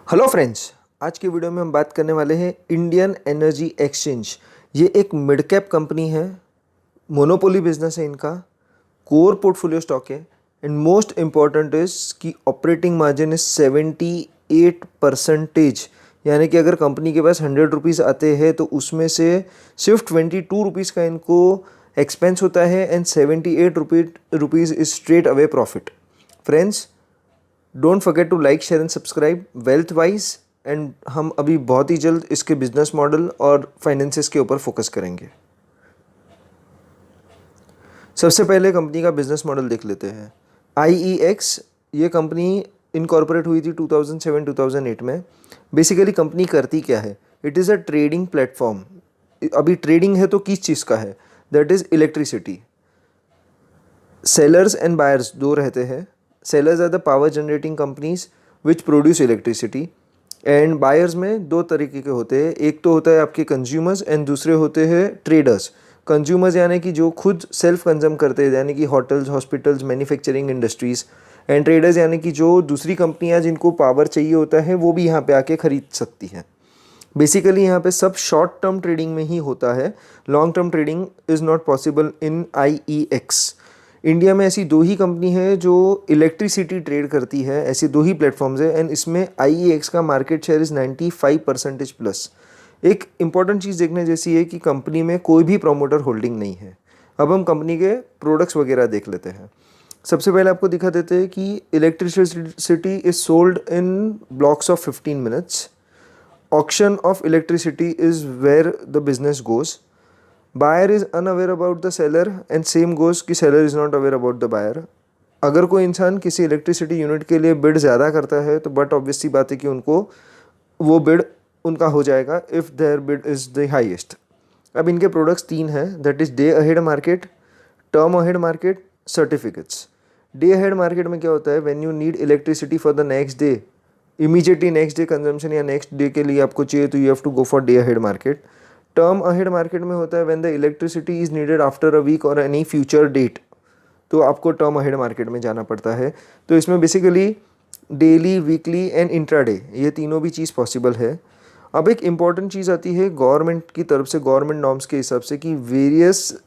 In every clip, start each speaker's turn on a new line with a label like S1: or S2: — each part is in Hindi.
S1: Hello friends. आज की वीडियो में हम बात करने वाले हैं इंडियन एनर्जी एक्सचेंज। ये एक मिड कैप कंपनी है, मोनोपोली बिजनेस है इनका, कोर पोर्टफोलियो स्टॉक है एंड मोस्ट इम्पॉर्टेंट इज कि ऑपरेटिंग मार्जिन इज 78%। यानी कि अगर कंपनी के पास 100 रुपीज़ आते हैं तो उसमें से सिर्फ 22 रुपीज़ का इनको एक्सपेंस होता है and 78 rupees is straight away profit. Friends, don't forget to like share and subscribe Wealth Wise. And हम अभी बहुत ही जल्द इसके बिजनेस मॉडल और फाइनेंसेस के ऊपर फोकस करेंगे। सबसे पहले कंपनी का बिजनेस मॉडल देख लेते हैं। IEX ये कंपनी इनकॉर्पोरेट हुई थी 2007-2008 में। बेसिकली कंपनी करती क्या है? It is a trading platform. अभी ट्रेडिंग है तो किस चीज़ का है? That is electricity. Sellers and buyers दो रहते हैं। Sellers are the power generating companies which produce electricity and buyers में दो तरीके के होते हैं। एक तो होता है आपके कंज्यूमर्स एंड दूसरे होते हैं ट्रेडर्स। कंज्यूमर्स यानी कि जो खुद सेल्फ कंज्यूम करते हैं, यानी कि hotels, hospitals, manufacturing industries. And traders यानी कि जो दूसरी कंपनियां जिनको पावर चाहिए होता है वो भी यहाँ पे आके ख़रीद सकती हैं। बेसिकली यहाँ पे सब शॉर्ट टर्म ट्रेडिंग में ही होता है। Long term trading is not possible in IEX। India में ऐसी दो ही कंपनी है जो इलेक्ट्रिसिटी ट्रेड करती है, ऐसी दो ही प्लेटफॉर्म्स है एंड इसमें IEX का मार्केट शेयर इज़ 95% प्लस। एक इम्पॉर्टेंट चीज़ देखने जैसी है कि कंपनी में कोई भी प्रोमोटर होल्डिंग नहीं है। अब हम कंपनी के प्रोडक्ट्स वगैरह देख लेते हैं। सबसे पहले आपको दिखा देते हैं कि electricity is sold in blocks of 15 minutes. Auction of electricity is where the business goes. Buyer is unaware about the seller and same goes कि seller is not aware about the buyer. अगर कोई इंसान किसी इलेक्ट्रिसिटी यूनिट के लिए बिड ज़्यादा करता है तो बट ऑब्वियस सी बात है कि उनको वो बिड उनका हो जाएगा if their bid is the highest. अब इनके प्रोडक्ट्स तीन हैं, that is day ahead market, term ahead market, certificates. Day ahead market में क्या होता है? When you need electricity for the next day, immediately next day consumption या नेक्स्ट डे के लिए आपको चाहिए तो you have to go for day ahead market. Term ahead market में होता है when the electricity is needed after a week और एनी फ्यूचर डेट, तो आपको टर्म अहेड मार्केट में जाना पड़ता है। तो इसमें basically daily, weekly and intraday ये तीनों भी चीज़ पॉसिबल है। अब एक इम्पॉर्टेंट चीज़ आती है गवर्नमेंट की तरफ से, गवर्नमेंट नॉर्म्स के हिसाब से कि various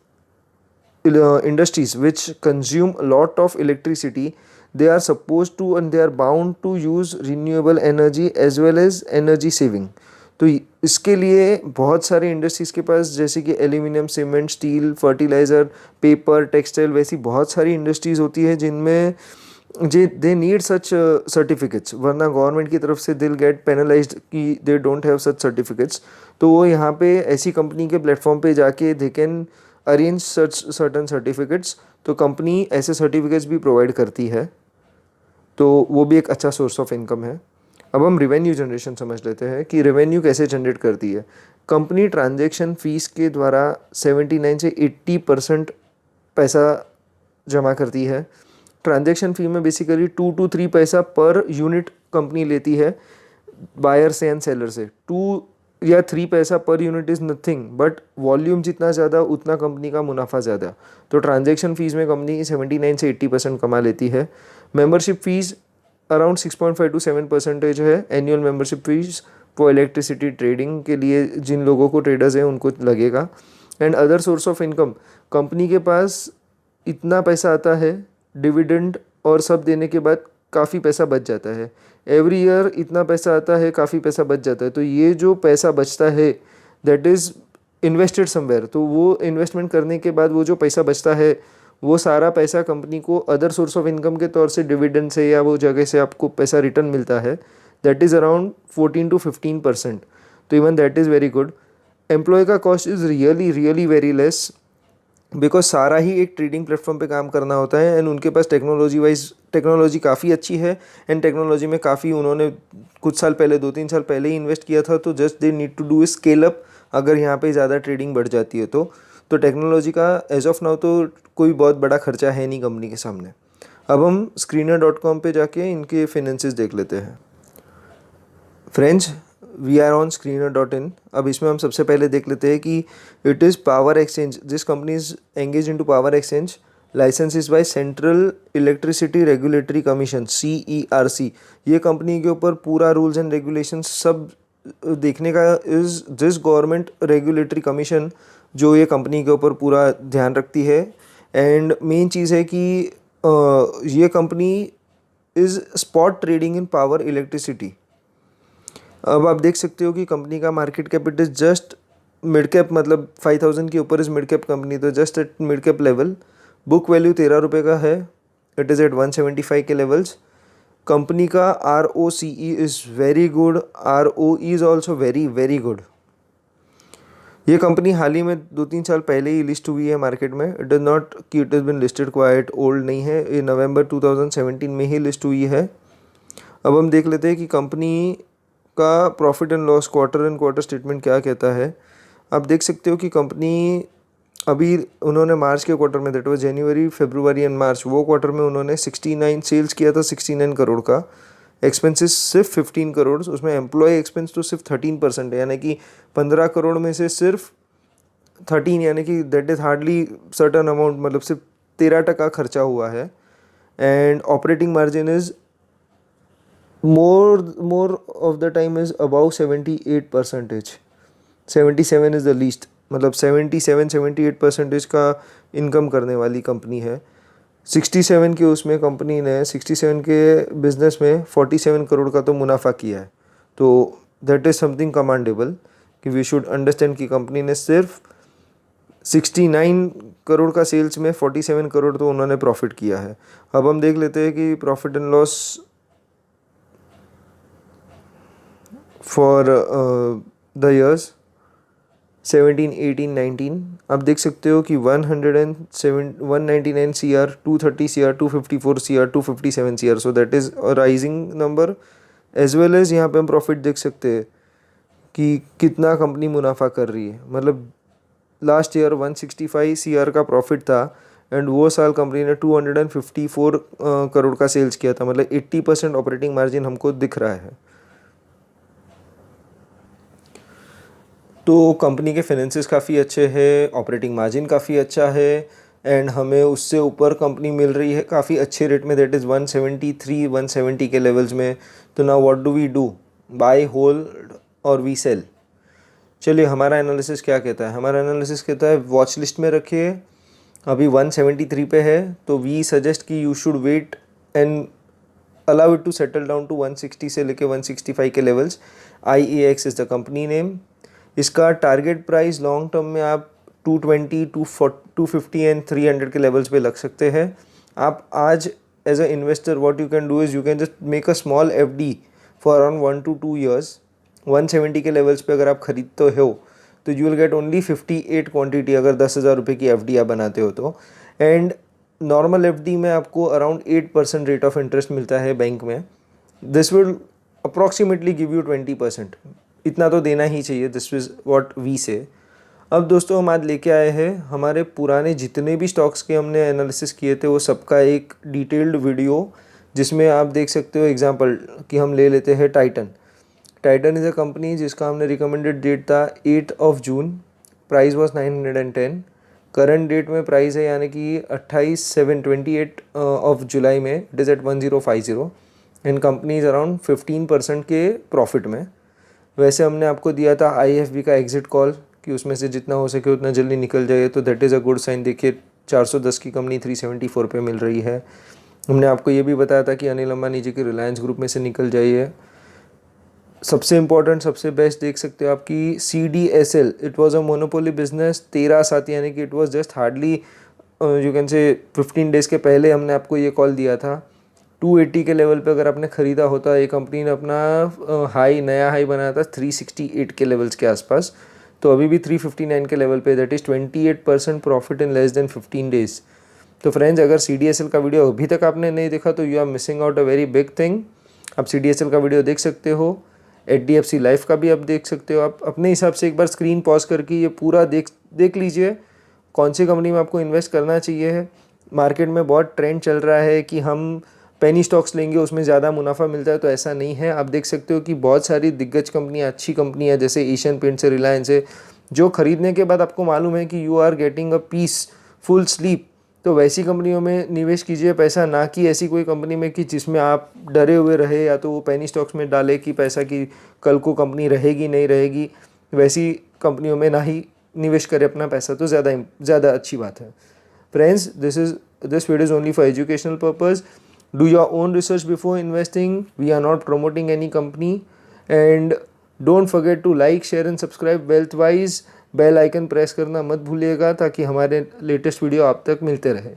S1: industries which consume a lot of electricity, they are supposed to and they are bound to use renewable energy as well as energy saving। तो इसके लिए बहुत सारे इंडस्ट्रीज़ के पास, जैसे कि aluminium, cement, steel, fertiliser, paper, textile, वैसी बहुत सारी इंडस्ट्रीज़ होती है जिनमें दे नीड सच सर्टिफिकेट्स, वरना गवर्नमेंट की तरफ से दिल गेट पेनलाइज्ड कि they don't have such certificates. तो वो यहाँ पे ऐसी कंपनी के प्लेटफॉर्म पे जाके they can arrange such certain certificates. तो कंपनी ऐसे सर्टिफिकेट्स भी प्रोवाइड करती है, तो वो भी एक अच्छा सोर्स ऑफ इनकम है। अब हम रेवेन्यू जनरेशन समझ लेते हैं कि रेवेन्यू कैसे जनरेट करती है। कंपनी ट्रांजैक्शन फीस के द्वारा 79 से 80% पैसा जमा करती है। ट्रांजैक्शन फी में बेसिकली 2 to 3 पैसा पर यूनिट कंपनी लेती है बायर से एंड सेलर से। 2 या 3 पैसा per unit is nothing, but volume जितना ज़्यादा उतना कंपनी का मुनाफा ज़्यादा। तो ट्रांजैक्शन फीस में कंपनी 79 से 80% कमा लेती है। मेंबरशिप फीस अराउंड 6.5 to 7% है। Annual membership fees for electricity trading के लिए जिन लोगों को ट्रेडर्स हैं उनको लगेगा। And other source of income, company के पास इतना पैसा आता है डिविडेंड और सब देने के बाद काफ़ी पैसा बच जाता है। एवरी ईयर इतना पैसा आता है, काफ़ी पैसा बच जाता है। तो ये जो पैसा बचता है दैट इज़ इन्वेस्टेड समवेयर। तो वो इन्वेस्टमेंट करने के बाद वो जो पैसा बचता है वो सारा पैसा कंपनी को अदर सोर्स ऑफ इनकम के तौर से डिविडेंड से या वो जगह से आपको पैसा रिटर्न मिलता है। That is around 14 to 15%। तो even that is very good. Employ का cost is really really very less, because सारा ही एक ट्रेडिंग प्लेटफॉर्म पे काम करना होता है एंड उनके पास टेक्नोलॉजी काफ़ी अच्छी है एंड टेक्नोलॉजी में काफ़ी उन्होंने कुछ साल पहले, 2-3 साल पहले ही इन्वेस्ट किया था। तो just they need to do scale up अगर यहाँ पे ज़्यादा ट्रेडिंग बढ़ जाती है तो टेक्नोलॉजी का एज ऑफ नाउ तो कोई बहुत बड़ा खर्चा है नहीं कंपनी के सामने। अब हम screener.com पे जाके इनके फाइनेंसेस देख लेते हैं। Friends, we are on screener.in। अब इसमें हम सबसे पहले देख लेते हैं कि it is power exchange, this company is engage in to power exchange license is by central electricity regulatory commission CERC। ये कंपनी के ऊपर पूरा रूल्स एंड रेगुलेशन सब देखने का is this government regulatory commission, जो ये कंपनी के ऊपर पूरा ध्यान रखती है। एंड मेन चीज़ है कि ये company is spot trading in power electricity. अब आप देख सकते हो कि कंपनी का market cap it is just mid cap, मतलब 5000 के ऊपर इज़ मिड कैप कंपनी, तो just at mid cap level. Book value 13 रुपये का है, इट इज़ एट 175 के लेवल्स। कंपनी का ROCE is very good, ROE is also very very good. ये कंपनी हाल ही में 2-3 साल पहले ही लिस्ट हुई है मार्केट में। इट इज़ नॉट कि it is been listed quite old नहीं है, ये नवंबर 2017 में ही लिस्ट हुई है। अब हम देख लेते हैं कि कंपनी का profit and loss quarter and quarter statement क्या कहता है। आप देख सकते हो कि कंपनी अभी उन्होंने मार्च के क्वार्टर में, that was January February and March, वो क्वार्टर में उन्होंने 69 सेल्स किया था 69 करोड़ का, एक्सपेंसेस सिर्फ 15 करोड़, उसमें एम्प्लॉय एक्सपेंस तो सिर्फ 13% है, यानी कि 15 करोड़ में से सिर्फ 13, यानी कि that is hardly certain amount, मतलब सिर्फ 13% खर्चा हुआ है। And operating margin is more of the time is above 78%. 77 is the least, मतलब 77-78% का इनकम करने वाली कंपनी है। 67 के उसमें कंपनी ने 67 के बिजनेस में 47 करोड़ का तो मुनाफा किया है। तो दैट इज़ समथिंग कमांडेबल कि वी शुड अंडरस्टैंड कि कंपनी ने सिर्फ 69 करोड़ का सेल्स में 47 करोड़ तो उन्होंने प्रॉफिट किया है। अब हम देख लेते हैं कि profit and loss for the years 17, 18, 19। आप देख सकते हो कि 199 CR, 230 CR, 254 CR, 257 CR, so that is rising number. As well as यहाँ पे हम प्रॉफिट देख सकते हैं कि कितना कंपनी मुनाफा कर रही है। मतलब लास्ट ईयर 165 CR का प्रॉफिट था एंड वो साल कंपनी ने 254 करोड़ का सेल्स किया था, मतलब 80% ऑपरेटिंग मार्जिन हमको दिख रहा है। तो कंपनी के फाइनेंसेस काफ़ी अच्छे हैं, ऑपरेटिंग मार्जिन काफ़ी अच्छा है एंड हमें उससे ऊपर कंपनी मिल रही है काफ़ी अच्छे रेट में, दैट इज़ 173, 170 के लेवल्स में। तो now what do we do, buy hold और वी सेल। चलिए हमारा एनालिसिस क्या कहता है। हमारा एनालिसिस कहता है वॉच लिस्ट में रखिए, अभी 173 पे है, तो वी सजेस्ट कि you should wait and allow it to settle down to 160 से लेके 165 के levels. IEX is the company name. इसका टारगेट प्राइस लॉन्ग टर्म में आप 220, 250 एंड 300 के लेवल्स पे लग सकते हैं। आप आज as a investor what you can do is you can just make a small FD for around 1 to 2 years। 170 के लेवल्स पे अगर आप खरीदते हो तो you will get only 58 quantity, अगर 10,000 रुपये की FD आप बनाते हो तो। एंड नॉर्मल FD में आपको अराउंड 8% रेट ऑफ इंटरेस्ट मिलता है बैंक में। This will approximately give you 20%, इतना तो देना ही चाहिए। दिस इज़ व्हाट वी से। अब दोस्तों हम आज लेके आए हैं हमारे पुराने जितने भी स्टॉक्स के हमने एनालिसिस किए थे वो सबका एक डिटेल्ड वीडियो, जिसमें आप देख सकते हो एग्जांपल कि हम ले लेते हैं Titan. Titan is a company जिसका हमने रिकमेंडेड डेट था 8 June, price was 910। Current date में प्राइस है यानी कि 28 जुलाई में it is at 1050 and company is around 15% के प्रॉफिट में। वैसे हमने आपको दिया था IFB का एग्जिट कॉल कि उसमें से जितना हो सके उतना जल्दी निकल जाए, तो that is a good sign. देखिए 410 की कंपनी 374 पे मिल रही है। हमने आपको ये भी बताया था कि अनिल अंबानी जी के रिलायंस ग्रुप में से निकल जाइए। सबसे इम्पॉर्टेंट सबसे बेस्ट देख सकते हो आपकी CDSL, it was a monopoly business 13/7, यानी कि it was just hardly you can say 15 days के पहले हमने आपको ये कॉल दिया था। 280 के लेवल पे अगर आपने ख़रीदा होता, ये कंपनी ने अपना नया हाई बनाया था 368 के लेवल्स के आसपास, तो अभी भी 359 के लेवल पे, that is 28% profit in less than 15 days. तो फ्रेंड्स अगर CDSL का वीडियो अभी तक आपने नहीं देखा तो you are missing out a very big thing. आप CDSL का वीडियो देख सकते हो, HDFC लाइफ का भी आप देख सकते हो। आप अपने हिसाब से एक बार स्क्रीन पॉज करके ये पूरा देख लीजिए कौन सी कंपनी में आपको इन्वेस्ट करना चाहिए। मार्केट में बहुत ट्रेंड चल रहा है कि हम पेनी स्टॉक्स लेंगे उसमें ज़्यादा मुनाफा मिलता है, तो ऐसा नहीं है। आप देख सकते हो कि बहुत सारी दिग्गज कंपनियाँ, अच्छी कंपनियाँ जैसे एशियन पेंट्स है, रिलायंस है, जो खरीदने के बाद आपको मालूम है कि you are getting a peaceful sleep तो वैसी कंपनियों में निवेश कीजिए पैसा, ना कि ऐसी कोई कंपनी में कि जिसमें आप डरे हुए रहे, या तो वो पेनी स्टॉक्स में डाले कि पैसा कि कल को कंपनी रहेगी नहीं रहेगी, वैसी कंपनियों में ना ही निवेश करें अपना पैसा, तो ज़्यादा अच्छी बात है। Friends, this video is only for educational purpose. Do your own research before investing. We are not promoting any company. And don't forget to like, share and subscribe Wealthwise. Bell icon press करना मत भूलिएगा ताकि हमारे लेटेस्ट वीडियो आप तक मिलते रहे।